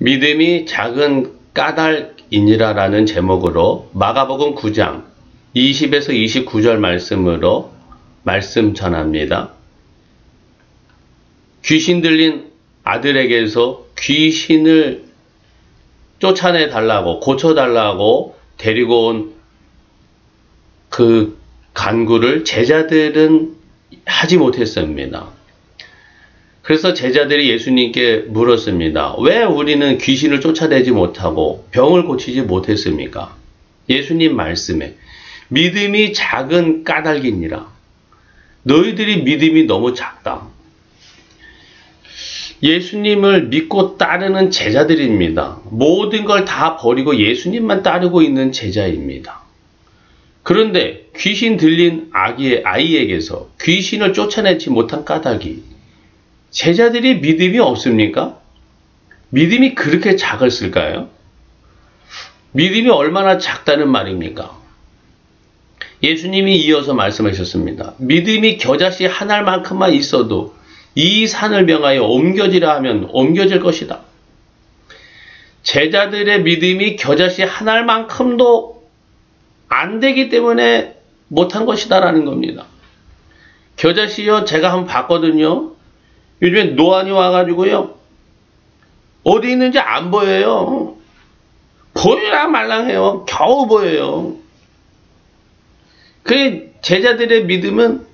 믿음이 작은 까닭이니라라는 제목으로 마가복음 9장 20에서 29절 말씀으로 말씀 전합니다. 귀신 들린 아들에게서 귀신을 쫓아내 달라고, 고쳐 달라고 데리고 온 그 간구를 제자들은 하지 못했습니다. 그래서 제자들이 예수님께 물었습니다. 왜 우리는 귀신을 쫓아내지 못하고 병을 고치지 못했습니까? 예수님 말씀에 믿음이 작은 까닭이니라. 너희들이 믿음이 너무 작다. 예수님을 믿고 따르는 제자들입니다. 모든 걸 다 버리고 예수님만 따르고 있는 제자입니다. 그런데 귀신 들린 아이에게서 귀신을 쫓아내지 못한 까닭이 제자들이 믿음이 없습니까? 믿음이 그렇게 작았을까요? 믿음이 얼마나 작다는 말입니까? 예수님이 이어서 말씀하셨습니다. 믿음이 겨자씨 한 알만큼만 있어도 이 산을 명하여 옮겨지라 하면 옮겨질 것이다. 제자들의 믿음이 겨자씨 한 알만큼도 안 되기 때문에 못한 것이다라는 겁니다. 겨자씨요, 제가 한번 봤거든요. 요즘에 노안이 와가지고요, 어디 있는지 안 보여요. 보여야 말랑해요. 겨우 보여요. 그 제자들의 믿음은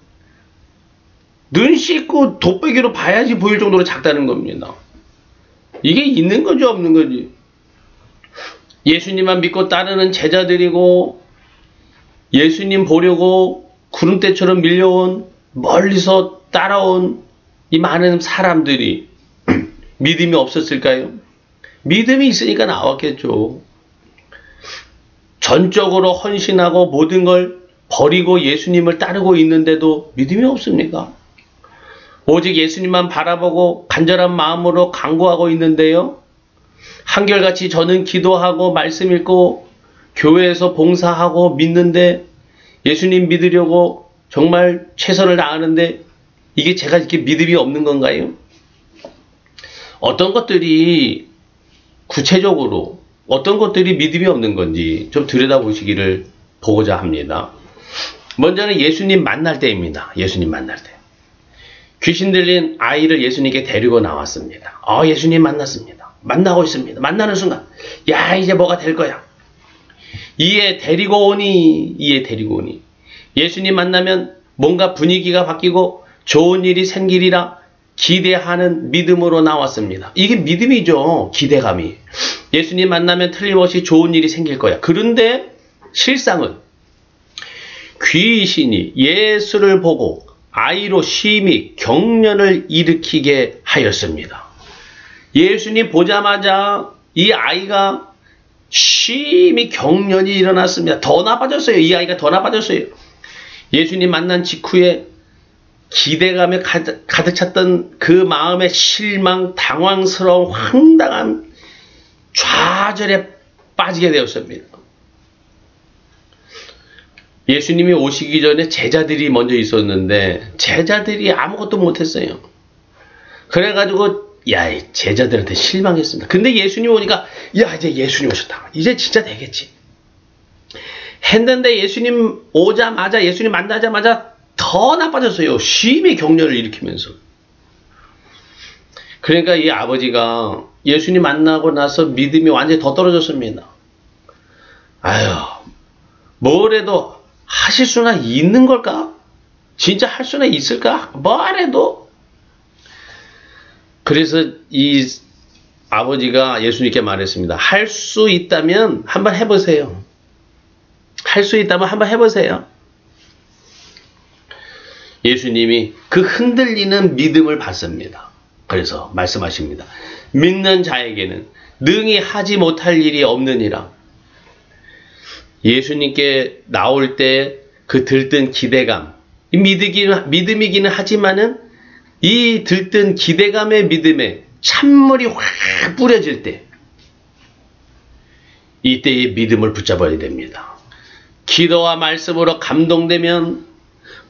눈 씻고 돋보기로 봐야지 보일 정도로 작다는 겁니다. 이게 있는 거지 없는 거지. 예수님만 믿고 따르는 제자들이고 예수님 보려고 구름대처럼 밀려온, 멀리서 따라온 이 많은 사람들이 믿음이 없었을까요? 믿음이 있으니까 나왔겠죠. 전적으로 헌신하고 모든 걸 버리고 예수님을 따르고 있는데도 믿음이 없습니까? 오직 예수님만 바라보고 간절한 마음으로 간구하고 있는데요. 한결같이 저는 기도하고 말씀 읽고 교회에서 봉사하고 믿는데 예수님 믿으려고 정말 최선을 다하는데 이게 제가 이렇게 믿음이 없는 건가요? 어떤 것들이 구체적으로 어떤 것들이 믿음이 없는 건지 좀 들여다보시기를 보고자 합니다. 먼저는 예수님 만날 때입니다. 예수님 만날 때. 귀신 들린 아이를 예수님께 데리고 나왔습니다. 예수님 만났습니다. 만나고 있습니다. 만나는 순간 야, 이제 뭐가 될 거야. 이에 데리고 오니 예수님 만나면 뭔가 분위기가 바뀌고 좋은 일이 생기리라 기대하는 믿음으로 나왔습니다. 이게 믿음이죠. 기대감이. 예수님 만나면 틀림없이 좋은 일이 생길 거야. 그런데 실상은 귀신이 예수를 보고 아이로 심히 경련을 일으키게 하였습니다. 예수님 보자마자 이 아이가 심히 경련이 일어났습니다. 더 나빠졌어요. 이 아이가 더 나빠졌어요. 예수님 만난 직후에 기대감에 가득 찼던 그 마음의 실망, 당황스러움, 황당한 좌절에 빠지게 되었습니다. 예수님이 오시기 전에 제자들이 먼저 있었는데 제자들이 아무것도 못했어요. 그래가지고 제자들한테 실망했습니다. 근데 예수님 오니까 이제 예수님 오셨다. 이제 진짜 되겠지. 했는데 예수님 오자마자 예수님 만나자마자 더 나빠졌어요. 심히 경련을 일으키면서. 그러니까 이 아버지가 예수님 만나고 나서 믿음이 완전히 더 떨어졌습니다. 뭘 해도 하실 수나 있는 걸까? 진짜 할 수나 있을까? 뭘 해도. 그래서 이 아버지가 예수님께 말했습니다. 할 수 있다면 한번 해보세요. 할 수 있다면 한번 해보세요. 예수님이 그 흔들리는 믿음을 봤습니다. 그래서 말씀하십니다. 믿는 자에게는 능히 하지 못할 일이 없느니라. 예수님께 나올 때 그 들뜬 기대감, 믿음이기는 하지만은 이 들뜬 기대감의 믿음에 찬물이 확 뿌려질 때 이때의 믿음을 붙잡아야 됩니다. 기도와 말씀으로 감동되면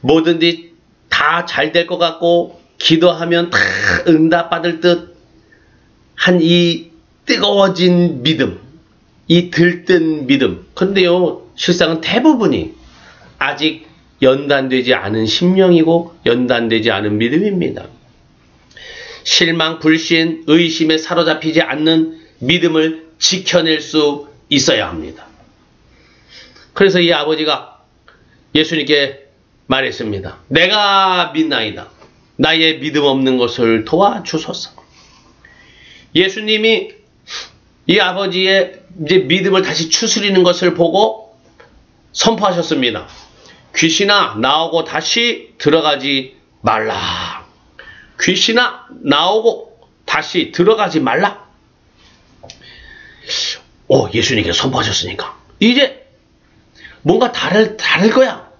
뭐든지 다 잘 될 것 같고 기도하면 다 응답받을 듯 한 이 뜨거워진 믿음, 이 들뜬 믿음. 근데요, 실상은 대부분이 아직 연단되지 않은 심령이고 연단되지 않은 믿음입니다. 실망, 불신, 의심에 사로잡히지 않는 믿음을 지켜낼 수 있어야 합니다. 그래서 이 아버지가 예수님께 말했습니다. 내가 믿나이다. 나의 믿음 없는 것을 도와주소서. 예수님이 이 아버지의 이제 믿음을 다시 추스리는 것을 보고 선포하셨습니다. 귀신아, 나오고 다시 들어가지 말라. 귀신아, 나오고 다시 들어가지 말라. 예수님께 선포하셨으니까 이제 뭔가 다를 거야.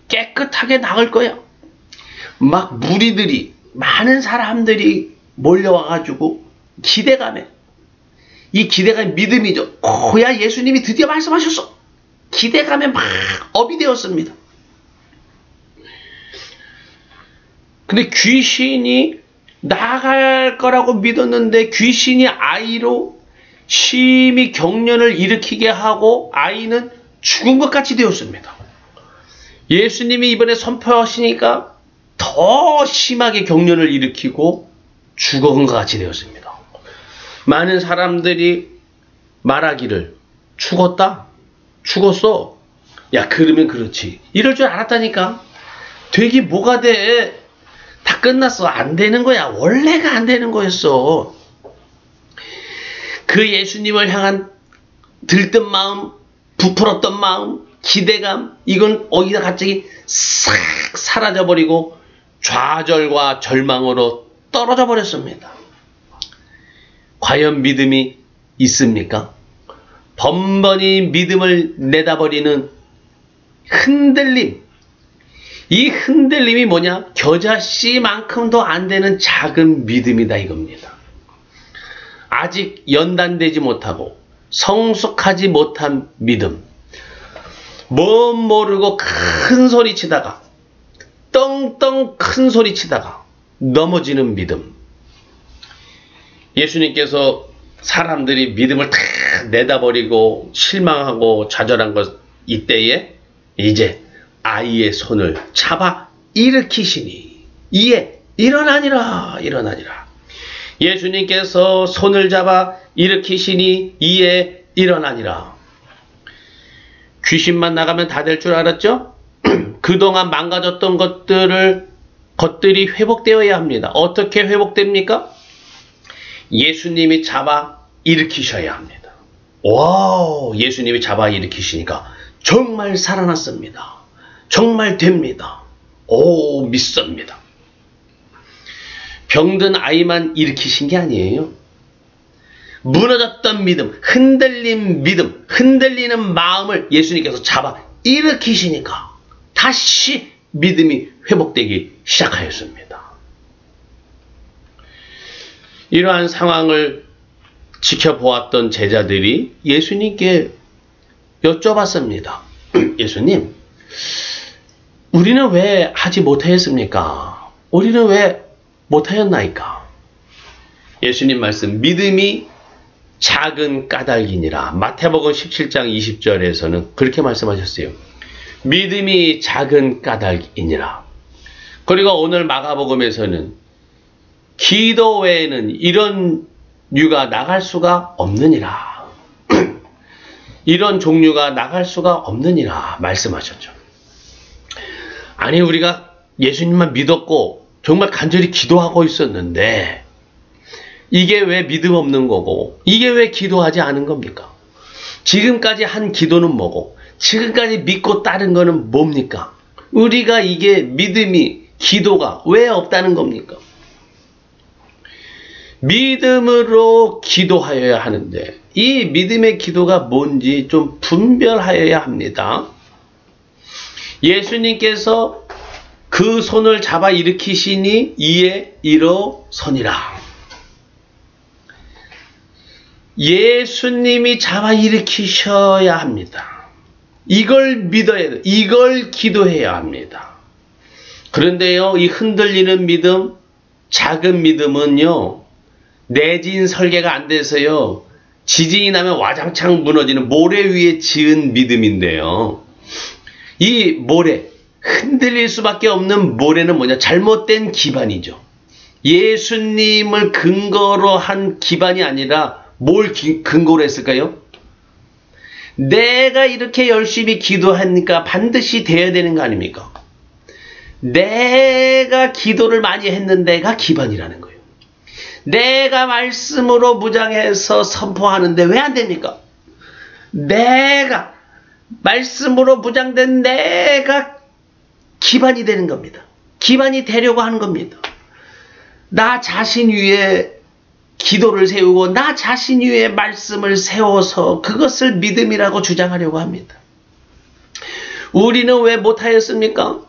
깨끗하게 나을 거야. 막 무리들이, 많은 사람들이 몰려와가지고 기대감에, 이 기대감이 믿음이죠. 야, 예수님이 드디어 말씀하셨어. 기대감에 막 업이 되었습니다. 근데 귀신이 나갈 거라고 믿었는데 귀신이 아이로 심히 경련을 일으키게 하고 아이는 죽은 것 같이 되었습니다. 예수님이 이번에 선포하시니까 더 심하게 경련을 일으키고 죽은 것 같이 되었습니다. 많은 사람들이 말하기를 죽었다? 죽었어? 야, 그러면 그렇지. 이럴 줄 알았다니까. 되게 뭐가 돼? 다 끝났어. 안 되는 거야. 원래가 안 되는 거였어. 그 예수님을 향한 들뜬 마음, 부풀었던 마음, 기대감, 이건 어디다 갑자기 싹 사라져버리고 좌절과 절망으로 떨어져 버렸습니다. 과연 믿음이 있습니까? 번번이 믿음을 내다버리는 흔들림. 이 흔들림이 뭐냐? 겨자씨만큼도 안 되는 작은 믿음이다 이겁니다. 아직 연단되지 못하고 성숙하지 못한 믿음. 뭔 모르고 큰 소리 치다가, 떵떵 큰 소리 치다가 넘어지는 믿음. 예수님께서 사람들이 믿음을 다 내다버리고 실망하고 좌절한 것, 이때에 이제 아이의 손을 잡아 일으키시니 이에 일어나니라. 예수님께서 손을 잡아 일으키시니 이에 일어나니라. 귀신만 나가면 다 될 줄 알았죠? 그동안 망가졌던 것들이 회복되어야 합니다. 어떻게 회복됩니까? 예수님이 잡아 일으키셔야 합니다. 와우, 예수님이 잡아 일으키시니까 정말 살아났습니다. 정말 됩니다. 오, 믿습니다. 병든 아이만 일으키신 게 아니에요. 무너졌던 믿음, 흔들린 믿음, 흔들리는 마음을 예수님께서 잡아 일으키시니까 다시 믿음이 회복되기 시작하였습니다. 이러한 상황을 지켜보았던 제자들이 예수님께 여쭤봤습니다. 예수님, 우리는 왜 하지 못하였습니까? 우리는 왜 못하였나이까? 예수님 말씀, 믿음이 작은 까닭이니라. 마태복음 17장 20절에서는 그렇게 말씀하셨어요. 믿음이 작은 까닭이니라. 그리고 오늘 마가복음에서는 기도 외에는 이런 류가 나갈 수가 없느니라. 이런 종류가 나갈 수가 없느니라 말씀하셨죠. 아니, 우리가 예수님만 믿었고 정말 간절히 기도하고 있었는데 이게 왜 믿음 없는 거고, 이게 왜 기도하지 않은 겁니까? 지금까지 한 기도는 뭐고, 지금까지 믿고 따른 거는 뭡니까? 우리가 이게 믿음이, 기도가 왜 없다는 겁니까? 믿음으로 기도하여야 하는데 이 믿음의 기도가 뭔지 좀 분별하여야 합니다. 예수님께서 그 손을 잡아 일으키시니 이에 일어서니라. 예수님이 잡아 일으키셔야 합니다. 이걸 믿어야 돼요. 이걸 기도해야 합니다. 그런데요, 이 흔들리는 믿음, 작은 믿음은요, 내진 설계가 안 돼서요. 지진이 나면 와장창 무너지는 모래 위에 지은 믿음인데요. 이 모래, 흔들릴 수밖에 없는 모래는 뭐냐? 잘못된 기반이죠. 예수님을 근거로 한 기반이 아니라 뭘 근거로 했을까요? 내가 이렇게 열심히 기도하니까 반드시 돼야 되는 거 아닙니까? 내가 기도를 많이 했는데가 기반이라는 거예요. 내가 말씀으로 무장해서 선포하는데 왜 안 됩니까? 내가 말씀으로 무장된 내가 기반이 되는 겁니다. 기반이 되려고 하는 겁니다. 나 자신 위에 기도를 세우고 나 자신 위에 말씀을 세워서 그것을 믿음이라고 주장하려고 합니다. 우리는 왜 못하였습니까?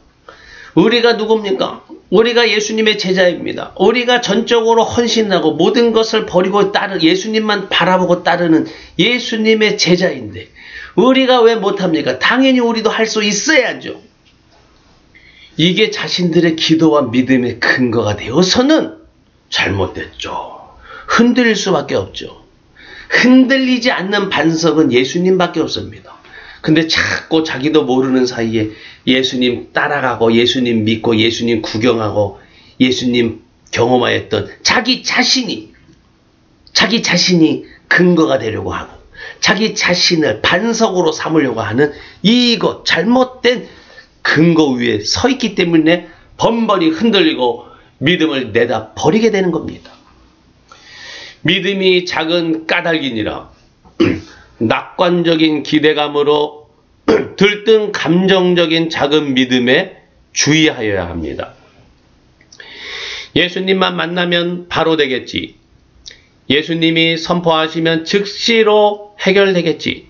우리가 누굽니까? 우리가 예수님의 제자입니다. 우리가 전적으로 헌신하고 모든 것을 버리고 예수님만 바라보고 따르는 예수님의 제자인데 우리가 왜 못합니까? 당연히 우리도 할 수 있어야죠. 이게 자신들의 기도와 믿음의 근거가 되어서는 잘못됐죠. 흔들릴 수밖에 없죠. 흔들리지 않는 반석은 예수님밖에 없습니다. 근데 자꾸 자기도 모르는 사이에 예수님 따라가고 예수님 믿고 예수님 구경하고 예수님 경험하였던 자기 자신이 근거가 되려고 하고 자기 자신을 반석으로 삼으려고 하는 이것 잘못된 근거 위에 서 있기 때문에 번번이 흔들리고 믿음을 내다 버리게 되는 겁니다. 믿음이 작은 까닭이니라 낙관적인 기대감으로 들뜬 감정적인 작은 믿음에 주의하여야 합니다. 예수님만 만나면 바로 되겠지. 예수님이 선포하시면 즉시로 해결되겠지.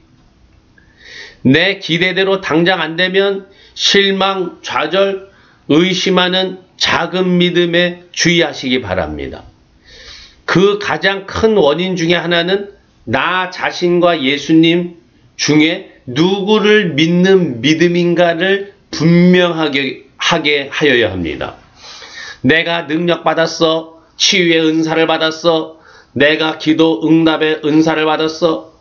내 기대대로 당장 안 되면 실망, 좌절, 의심하는 작은 믿음에 주의하시기 바랍니다. 그 가장 큰 원인 중에 하나는 나 자신과 예수님 중에 누구를 믿는 믿음인가를 분명하게 하게 하여야 합니다. 내가 능력받았어. 치유의 은사를 받았어. 내가 기도 응답의 은사를 받았어.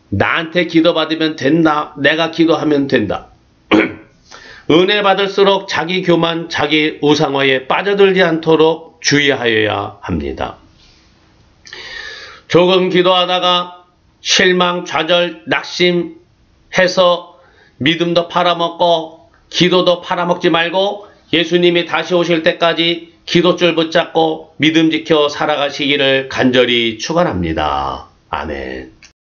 나한테 기도받으면 된다. 내가 기도하면 된다. 은혜 받을수록 자기 교만, 자기 우상화에 빠져들지 않도록 주의하여야 합니다. 조금 기도하다가 실망, 좌절, 낙심해서 믿음도 팔아먹고 기도도 팔아먹지 말고 예수님이 다시 오실 때까지 기도줄 붙잡고 믿음 지켜 살아가시기를 간절히 축원합니다. 아멘.